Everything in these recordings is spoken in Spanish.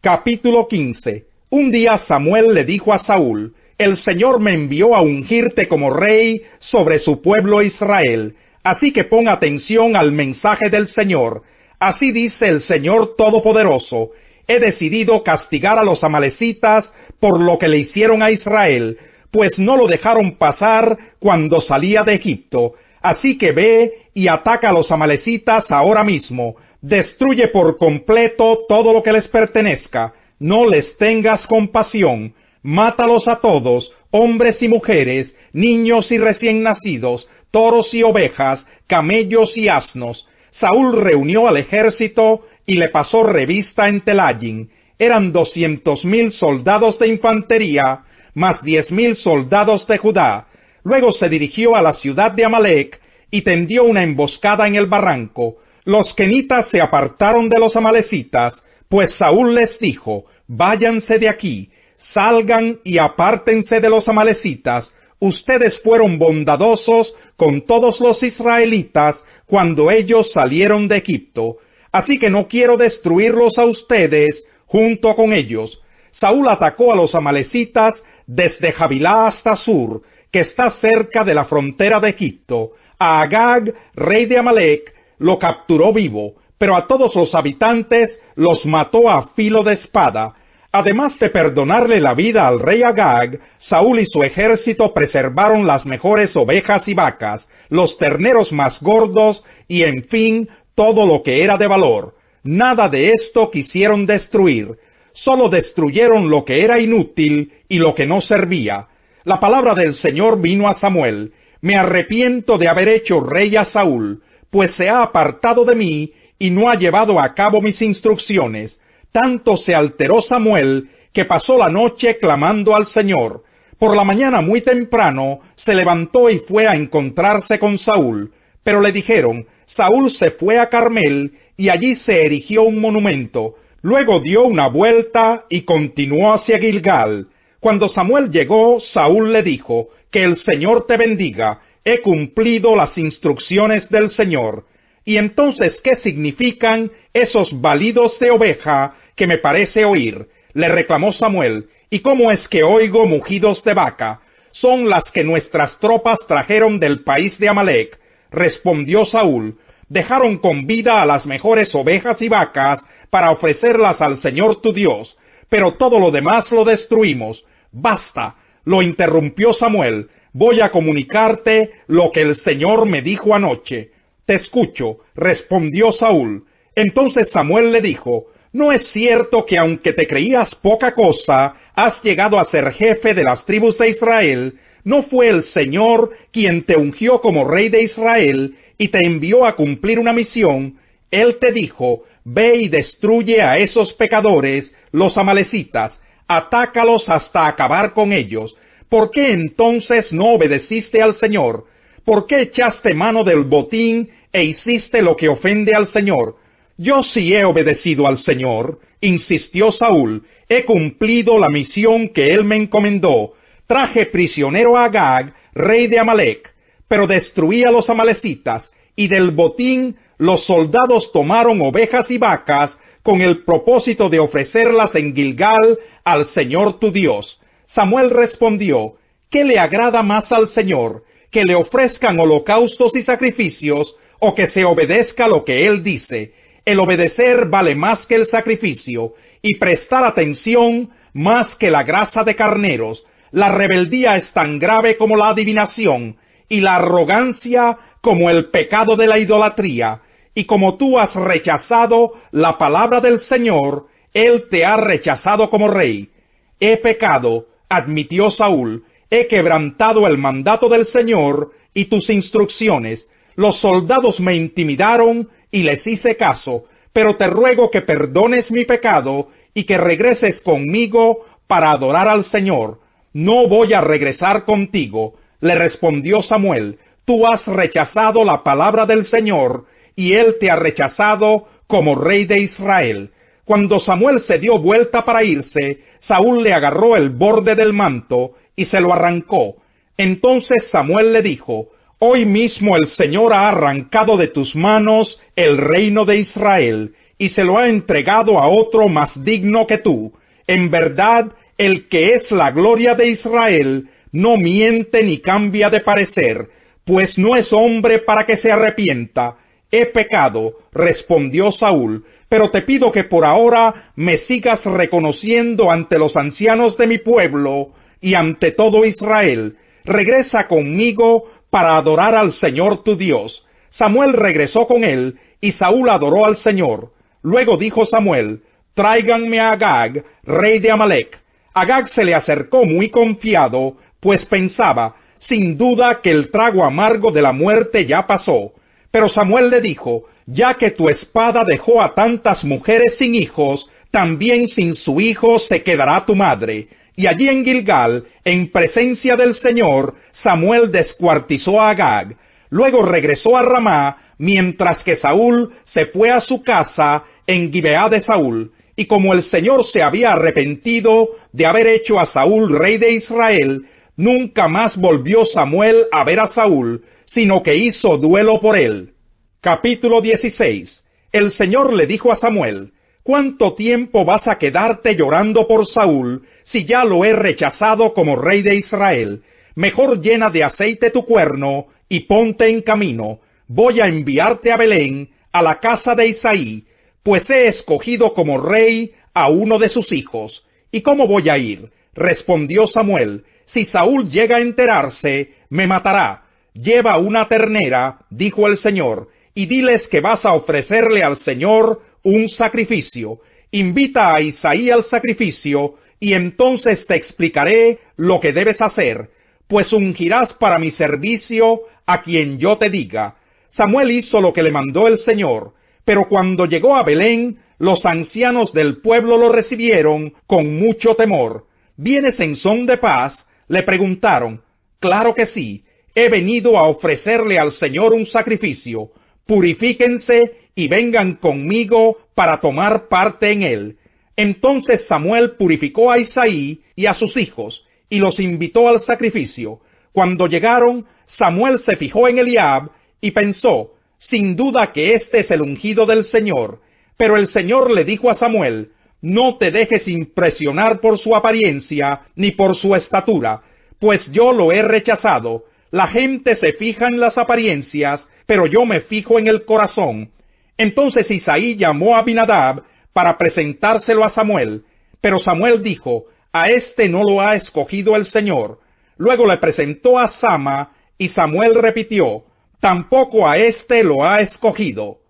Capítulo 15. Un día Samuel le dijo a Saúl: El Señor me envió a ungirte como rey sobre su pueblo Israel. Así que pon atención al mensaje del Señor. Así dice el Señor Todopoderoso: He decidido castigar a los amalecitas por lo que le hicieron a Israel, pues no lo dejaron pasar cuando salía de Egipto. Así que ve y ataca a los amalecitas ahora mismo. Destruye por completo todo lo que les pertenezca. No les tengas compasión. Mátalos a todos, hombres y mujeres, niños y recién nacidos, toros y ovejas, camellos y asnos. Saúl reunió al ejército y le pasó revista en Telayin. Eran 200,000 soldados de infantería, más 10,000 soldados de Judá. Luego se dirigió a la ciudad de Amalec y tendió una emboscada en el barranco. Los kenitas se apartaron de los amalecitas, pues Saúl les dijo: Váyanse de aquí, salgan y apártense de los amalecitas. Ustedes fueron bondadosos con todos los israelitas cuando ellos salieron de Egipto. Así que no quiero destruirlos a ustedes junto con ellos. Saúl atacó a los amalecitas desde Javilá hasta Sur, que está cerca de la frontera de Egipto. A Agag, rey de Amalec, lo capturó vivo, pero a todos los habitantes los mató a filo de espada. Además de perdonarle la vida al rey Agag, Saúl y su ejército preservaron las mejores ovejas y vacas, los terneros más gordos y, en fin, todo lo que era de valor. Nada de esto quisieron destruir. Solo destruyeron lo que era inútil y lo que no servía. La palabra del Señor vino a Samuel: Me arrepiento de haber hecho rey a Saúl, pues se ha apartado de mí y no ha llevado a cabo mis instrucciones. Tanto se alteró Samuel que pasó la noche clamando al Señor. Por la mañana muy temprano se levantó y fue a encontrarse con Saúl. Pero le dijeron: Saúl se fue a Carmel y allí se erigió un monumento. Luego dio una vuelta y continuó hacia Gilgal. Cuando Samuel llegó, Saúl le dijo: Que el Señor te bendiga. He cumplido las instrucciones del Señor. Y entonces, ¿qué significan esos balidos de oveja que me parece oír? Le reclamó Samuel. ¿Y cómo es que oigo mugidos de vaca? Son las que nuestras tropas trajeron del país de Amalec. Respondió Saúl: Dejaron con vida a las mejores ovejas y vacas para ofrecerlas al Señor tu Dios, pero todo lo demás lo destruimos. Basta, lo interrumpió Samuel. Voy a comunicarte lo que el Señor me dijo anoche. Te escucho, respondió Saúl. Entonces Samuel le dijo: ¿No es cierto que aunque te creías poca cosa, has llegado a ser jefe de las tribus de Israel? ¿No fue el Señor quien te ungió como rey de Israel y te envió a cumplir una misión? Él te dijo: Ve y destruye a esos pecadores, los amalecitas, atácalos hasta acabar con ellos. ¿Por qué entonces no obedeciste al Señor? ¿Por qué echaste mano del botín e hiciste lo que ofende al Señor? Yo sí he obedecido al Señor, insistió Saúl. He cumplido la misión que él me encomendó. Traje prisionero a Agag, rey de Amalec, pero destruí a los amalecitas, y del botín los soldados tomaron ovejas y vacas con el propósito de ofrecerlas en Gilgal al Señor tu Dios. Samuel respondió: ¿Qué le agrada más al Señor? ¿Que le ofrezcan holocaustos y sacrificios, o que se obedezca lo que él dice? El obedecer vale más que el sacrificio, y prestar atención más que la grasa de carneros. La rebeldía es tan grave como la adivinación, y la arrogancia como el pecado de la idolatría. Y como tú has rechazado la palabra del Señor, él te ha rechazado como rey. He pecado, admitió Saúl. He quebrantado el mandato del Señor y tus instrucciones. Los soldados me intimidaron y les hice caso, pero te ruego que perdones mi pecado y que regreses conmigo para adorar al Señor. No voy a regresar contigo, le respondió Samuel. Tú has rechazado la palabra del Señor, y él te ha rechazado como rey de Israel. Cuando Samuel se dio vuelta para irse, Saúl le agarró el borde del manto y se lo arrancó. Entonces Samuel le dijo: Hoy mismo el Señor ha arrancado de tus manos el reino de Israel, y se lo ha entregado a otro más digno que tú. En verdad, el que es la gloria de Israel no miente ni cambia de parecer, pues no es hombre para que se arrepienta. He pecado, respondió Saúl, pero te pido que por ahora me sigas reconociendo ante los ancianos de mi pueblo y ante todo Israel. Regresa conmigo para adorar al Señor tu Dios. Samuel regresó con él, y Saúl adoró al Señor. Luego dijo Samuel: tráiganme a Agag, rey de Amalec. Agag se le acercó muy confiado, pues pensaba, sin duda que el trago amargo de la muerte ya pasó. Pero Samuel le dijo: ya que tu espada dejó a tantas mujeres sin hijos, también sin su hijo se quedará tu madre. Y allí en Gilgal, en presencia del Señor, Samuel descuartizó a Agag. Luego regresó a Ramá, mientras que Saúl se fue a su casa en Gibeá de Saúl. Y como el Señor se había arrepentido de haber hecho a Saúl rey de Israel, nunca más volvió Samuel a ver a Saúl, sino que hizo duelo por él. Capítulo 16. El Señor le dijo a Samuel: ¿cuánto tiempo vas a quedarte llorando por Saúl, si ya lo he rechazado como rey de Israel? Mejor llena de aceite tu cuerno y ponte en camino. Voy a enviarte a Belén, a la casa de Isaí, pues he escogido como rey a uno de sus hijos. ¿Y cómo voy a ir? Respondió Samuel: si Saúl llega a enterarse, me matará. Lleva una ternera, dijo el Señor, y diles que vas a ofrecerle al Señor un sacrificio. Invita a Isaí al sacrificio, y entonces te explicaré lo que debes hacer, pues ungirás para mi servicio a quien yo te diga. Samuel hizo lo que le mandó el Señor, pero cuando llegó a Belén, los ancianos del pueblo lo recibieron con mucho temor. ¿Vienes en son de paz?, le preguntaron. Claro que sí, he venido a ofrecerle al Señor un sacrificio. Purifíquense y vengan conmigo para tomar parte en él. Entonces Samuel purificó a Isaí y a sus hijos, y los invitó al sacrificio. Cuando llegaron, Samuel se fijó en Eliab, y pensó: sin duda que este es el ungido del Señor. Pero el Señor le dijo a Samuel: no te dejes impresionar por su apariencia, ni por su estatura, pues yo lo he rechazado. La gente se fija en las apariencias, pero yo me fijo en el corazón. Entonces Isaí llamó a Abinadab para presentárselo a Samuel, pero Samuel dijo: a este no lo ha escogido el Señor. Luego le presentó a Sama, y Samuel repitió: tampoco a este lo ha escogido.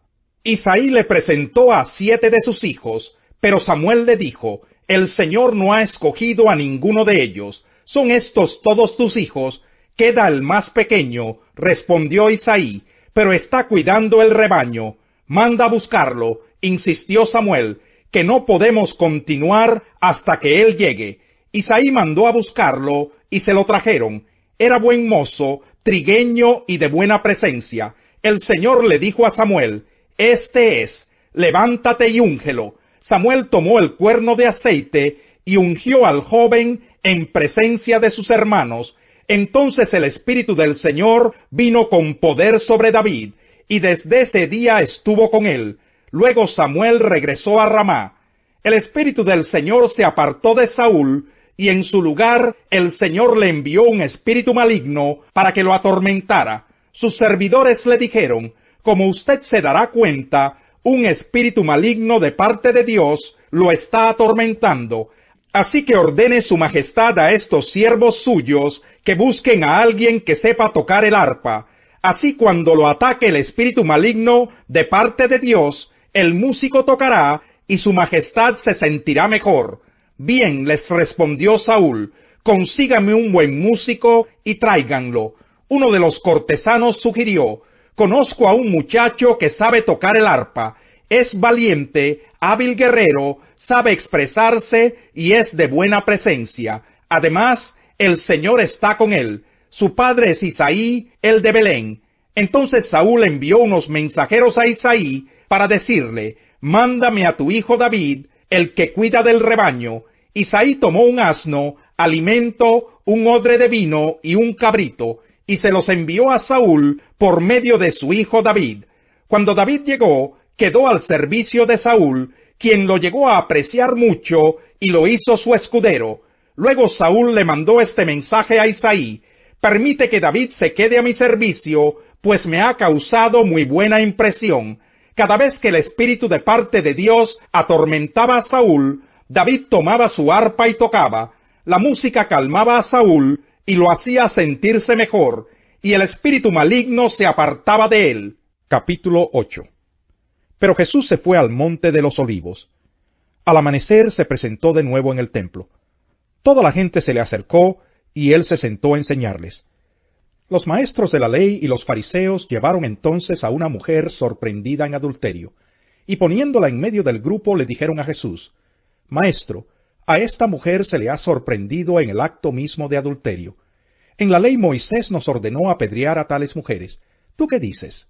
Isaí le presentó a 7 de sus hijos, pero Samuel le dijo: el Señor no ha escogido a ninguno de ellos. ¿Son estos todos tus hijos? Queda el más pequeño, respondió Isaí, pero está cuidando el rebaño. Manda a buscarlo, insistió Samuel, que no podemos continuar hasta que él llegue. Isaí mandó a buscarlo, y se lo trajeron. Era buen mozo, trigueño y de buena presencia. El Señor le dijo a Samuel: este es, levántate y úngelo. Samuel tomó el cuerno de aceite y ungió al joven en presencia de sus hermanos. Entonces el Espíritu del Señor vino con poder sobre David, y desde ese día estuvo con él. Luego Samuel regresó a Ramá. El Espíritu del Señor se apartó de Saúl, y en su lugar el Señor le envió un espíritu maligno para que lo atormentara. Sus servidores le dijeron: como usted se dará cuenta, un espíritu maligno de parte de Dios lo está atormentando. Así que ordene su majestad a estos siervos suyos que busquen a alguien que sepa tocar el arpa. Así cuando lo ataque el espíritu maligno de parte de Dios, el músico tocará y su majestad se sentirá mejor. Bien, les respondió Saúl, consígame un buen músico y tráiganlo. Uno de los cortesanos sugirió: conozco a un muchacho que sabe tocar el arpa. Es valiente, hábil guerrero, sabe expresarse y es de buena presencia. Además, el Señor está con él. Su padre es Isaí, el de Belén. Entonces Saúl envió unos mensajeros a Isaí para decirle: mándame a tu hijo David, el que cuida del rebaño. Isaí tomó un asno, alimento, un odre de vino y un cabrito, y se los envió a Saúl por medio de su hijo David. Cuando David llegó, quedó al servicio de Saúl, quien lo llegó a apreciar mucho y lo hizo su escudero. Luego Saúl le mandó este mensaje a Isaí: «Permite que David se quede a mi servicio, pues me ha causado muy buena impresión». Cada vez que el espíritu de parte de Dios atormentaba a Saúl, David tomaba su arpa y tocaba. La música calmaba a Saúl y lo hacía sentirse mejor, y el espíritu maligno se apartaba de él. Capítulo 8. Pero Jesús se fue al monte de los Olivos. Al amanecer se presentó de nuevo en el templo. Toda la gente se le acercó, y él se sentó a enseñarles. Los maestros de la ley y los fariseos llevaron entonces a una mujer sorprendida en adulterio, y poniéndola en medio del grupo le dijeron a Jesús: «Maestro, a esta mujer se le ha sorprendido en el acto mismo de adulterio. En la ley Moisés nos ordenó apedrear a tales mujeres. ¿Tú qué dices?».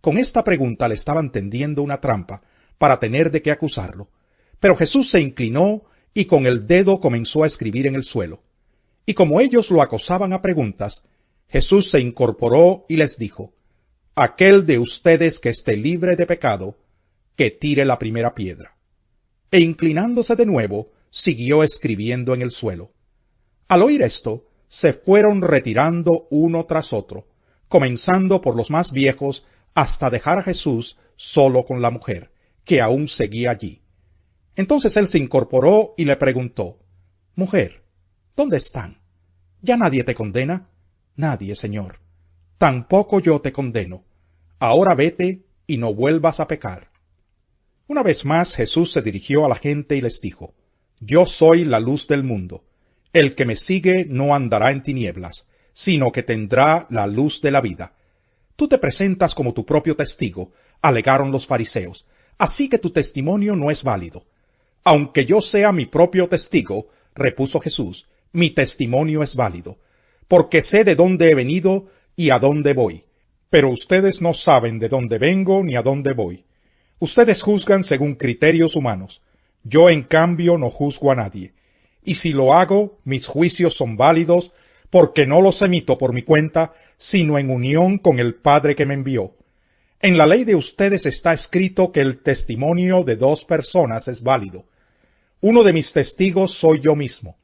Con esta pregunta le estaban tendiendo una trampa para tener de qué acusarlo. Pero Jesús se inclinó y con el dedo comenzó a escribir en el suelo. Y como ellos lo acosaban a preguntas, Jesús se incorporó y les dijo: «Aquel de ustedes que esté libre de pecado, que tire la primera piedra». E inclinándose de nuevo, siguió escribiendo en el suelo. Al oír esto, se fueron retirando uno tras otro, comenzando por los más viejos, hasta dejar a Jesús solo con la mujer, que aún seguía allí. Entonces él se incorporó y le preguntó: «Mujer, ¿dónde están? ¿Ya nadie te condena?». «Nadie, Señor». «Tampoco yo te condeno. Ahora vete y no vuelvas a pecar». Una vez más Jesús se dirigió a la gente y les dijo: «Yo soy la luz del mundo. El que me sigue no andará en tinieblas, sino que tendrá la luz de la vida». «Tú te presentas como tu propio testigo», alegaron los fariseos, «así que tu testimonio no es válido». «Aunque yo sea mi propio testigo», repuso Jesús, «mi testimonio es válido, porque sé de dónde he venido y a dónde voy. Pero ustedes no saben de dónde vengo ni a dónde voy. Ustedes juzgan según criterios humanos. Yo, en cambio, no juzgo a nadie. Y si lo hago, mis juicios son válidos, porque no los emito por mi cuenta, sino en unión con el Padre que me envió. En la ley de ustedes está escrito que el testimonio de 2 personas es válido. Uno de mis testigos soy yo mismo,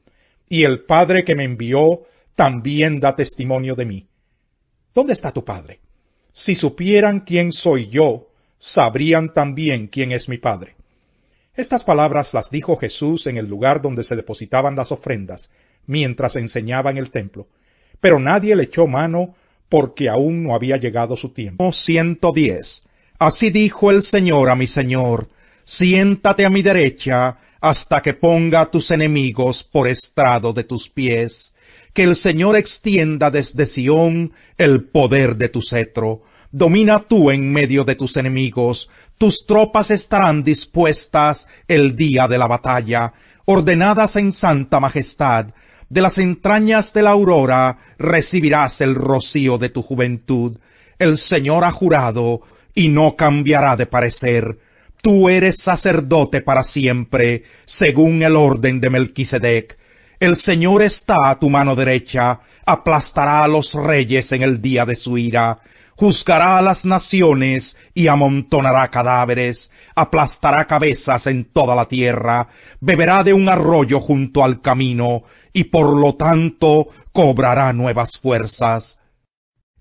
y el Padre que me envió también da testimonio de mí. ¿Dónde está tu Padre? Si supieran quién soy yo, sabrían también quién es mi Padre». Estas palabras las dijo Jesús en el lugar donde se depositaban las ofrendas, mientras enseñaba en el templo. Pero nadie le echó mano, porque aún no había llegado su tiempo. 110. Así dijo el Señor a mi Señor: «Siéntate a mi derecha, hasta que ponga a tus enemigos por estrado de tus pies». Que el Señor extienda desde Sión el poder de tu cetro. Domina tú en medio de tus enemigos. Tus tropas estarán dispuestas el día de la batalla, ordenadas en santa majestad. De las entrañas de la aurora recibirás el rocío de tu juventud. El Señor ha jurado y no cambiará de parecer. Tú eres sacerdote para siempre, según el orden de Melquisedec. El Señor está a tu mano derecha, aplastará a los reyes en el día de su ira, juzgará a las naciones y amontonará cadáveres, aplastará cabezas en toda la tierra, beberá de un arroyo junto al camino, y por lo tanto cobrará nuevas fuerzas.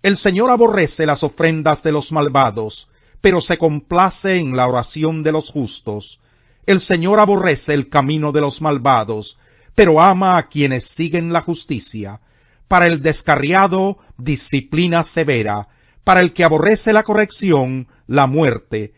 El Señor aborrece las ofrendas de los malvados, pero se complace en la oración de los justos. El Señor aborrece el camino de los malvados, pero ama a quienes siguen la justicia. Para el descarriado, disciplina severa; para el que aborrece la corrección, la muerte;